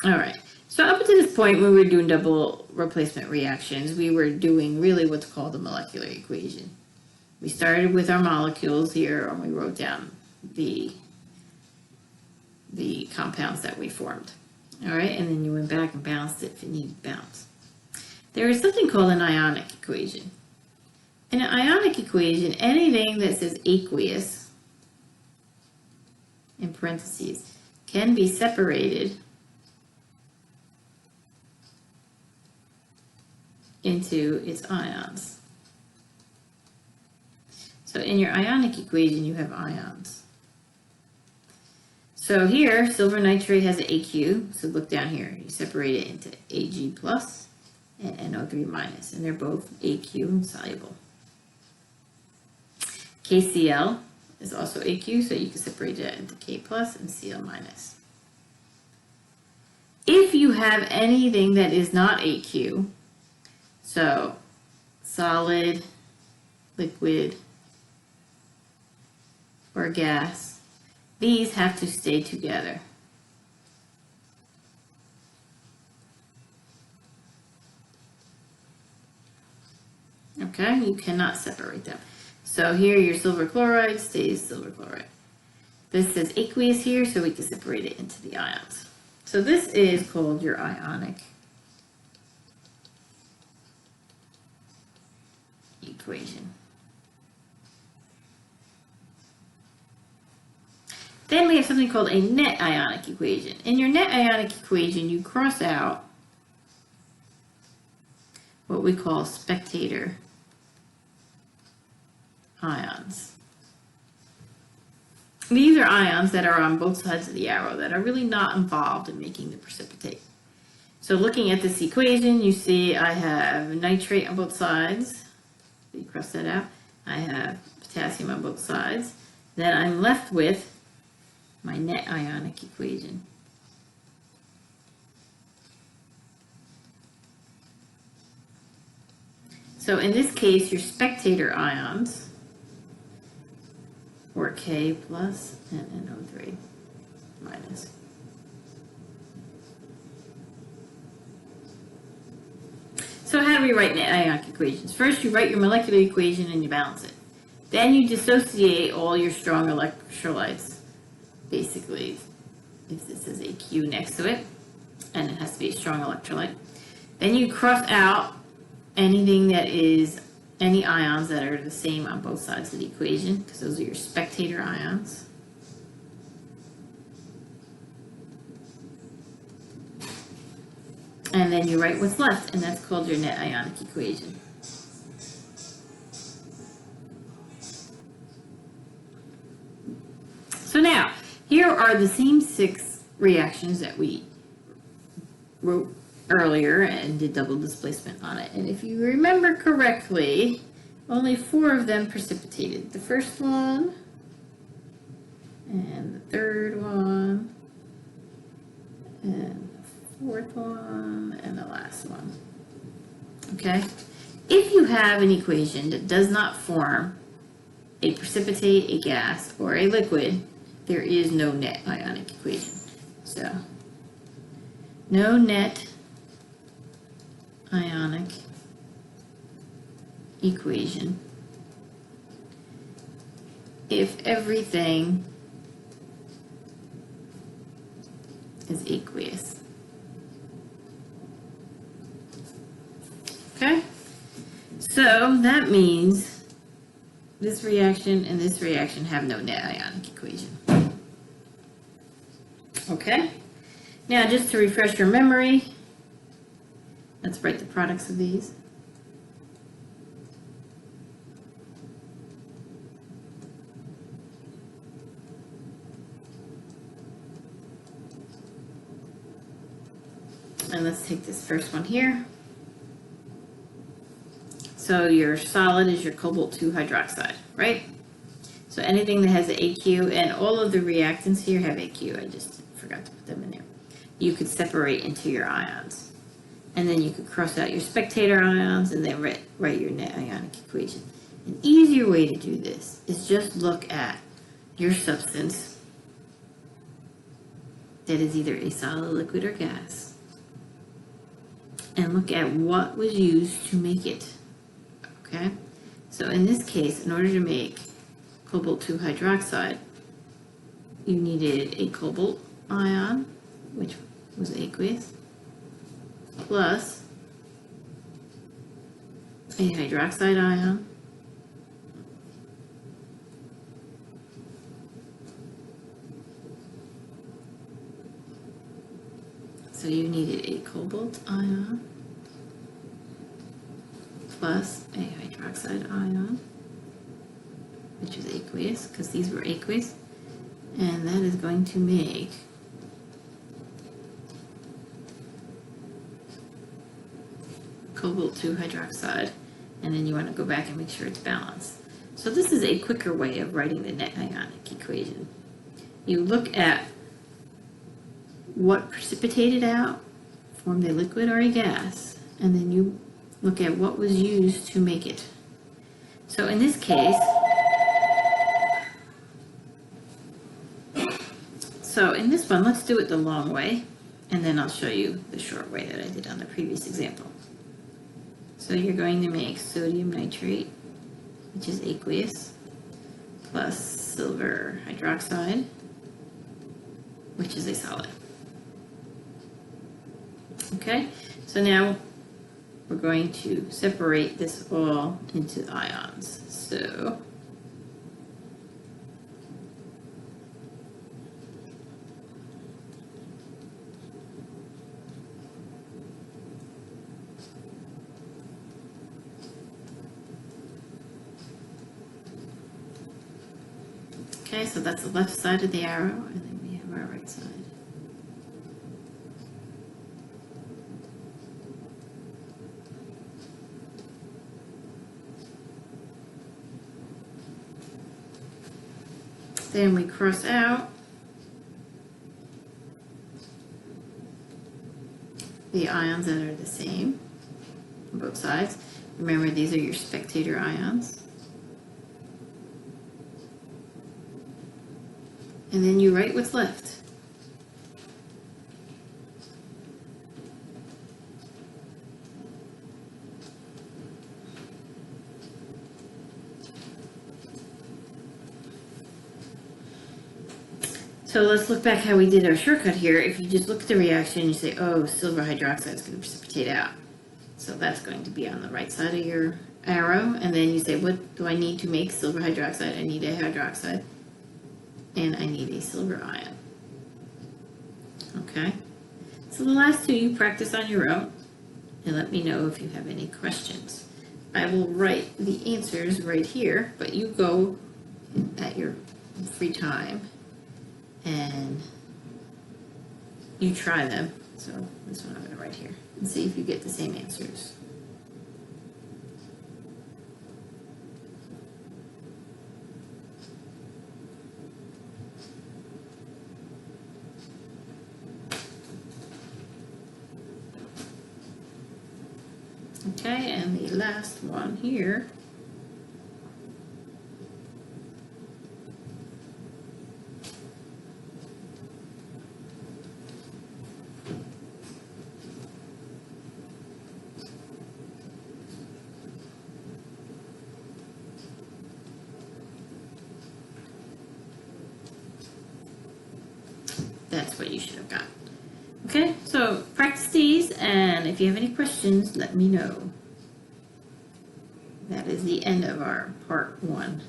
All right. So up to this point, when we were doing double replacement reactions, we were doing really what's called a molecular equation. We started with our molecules here, and we wrote down the compounds that we formed. All right, and then you went back and balanced it if it needed balance. There is something called an ionic equation. In an ionic equation, anything that says aqueous, in parentheses, can be separated into its ions. So in your ionic equation, you have ions. So here, silver nitrate has an AQ, so look down here. You separate it into Ag plus and NO3 minus, and they're both AQ and soluble. KCl is also AQ, so you can separate that into K plus and Cl minus. If you have anything that is not AQ, so solid, liquid, or gas, these have to stay together. Okay, you cannot separate them. So here your silver chloride stays silver chloride. This is aqueous here, so we can separate it into the ions. So this is called your ionic equation. Then we have something called a net ionic equation. In your net ionic equation, you cross out what we call spectator ions. These are ions that are on both sides of the arrow that are really not involved in making the precipitate. So looking at this equation, you see I have nitrate on both sides. You cross that out. I have potassium on both sides. Then I'm left with my net ionic equation. So in this case, your spectator ions were K plus and NO3 minus. So how do we write net ionic equations? First, you write your molecular equation and you balance it. Then you dissociate all your strong electrolytes. Basically, if this is a Q next to it, and it has to be a strong electrolyte. Then you cross out anything that is any ions that are the same on both sides of the equation, because those are your spectator ions. And then you write what's left, and that's called your net ionic equation. So now, here are the same 6 reactions that we wrote earlier and did double displacement on it. And if you remember correctly, only 4 of them precipitated. The first one, and the third one, and the fourth one, and the last one. Okay? If you have an equation that does not form a precipitate, a gas, or a liquid, there is no net ionic equation. So, no net ionic equation if everything is aqueous. Okay? So that means this reaction and this reaction have no net ionic equation. Okay? Now, just to refresh your memory, let's write the products of these. And let's take this first one here. So your solid is your cobalt 2 hydroxide, right? So anything that has an AQ, and all of the reactants here have AQ, I just forgot to put them in there. You could separate into your ions. And then you could cross out your spectator ions and then write your net ionic equation. An easier way to do this is just look at your substance that is either a solid, liquid, or gas, and look at what was used to make it, okay? So in this case, in order to make cobalt 2 hydroxide, you needed a cobalt ion, which was aqueous, plus a hydroxide ion, so you needed a cobalt ion plus a hydroxide ion, which is aqueous, because these were aqueous, and that is going to make cobalt 2 hydroxide, and then you want to go back and make sure it's balanced. So this is a quicker way of writing the net ionic equation. You look at what precipitated out, formed a liquid or a gas, and then you look at what was used to make it. So in this case, so in this one, let's do it the long way, and then I'll show you the short way that I did on the previous example. So you're going to make sodium nitrate, which is aqueous, plus silver hydroxide, which is a solid. Okay, so now we're going to separate this all into ions. So okay, so that's the left side of the arrow, and then we have our right side. Then we cross out the ions that are the same on both sides. Remember, these are your spectator ions. And then you write what's left. So let's look back how we did our shortcut here. If you just look at the reaction, you say, oh, silver hydroxide is going to precipitate out. So that's going to be on the right side of your arrow. And then you say, what do I need to make silver hydroxide? I need a hydroxide. And I need a silver ion. Okay? So the last two you practice on your own. And let me know if you have any questions. I will write the answers right here, but you go at your free time and you try them. So this one I'm going to write here and see if you get the same answers. Okay, and the last one here . That's what you should have got. Okay, so practice these, and if you have any questions, let me know. That is the end of our part 1.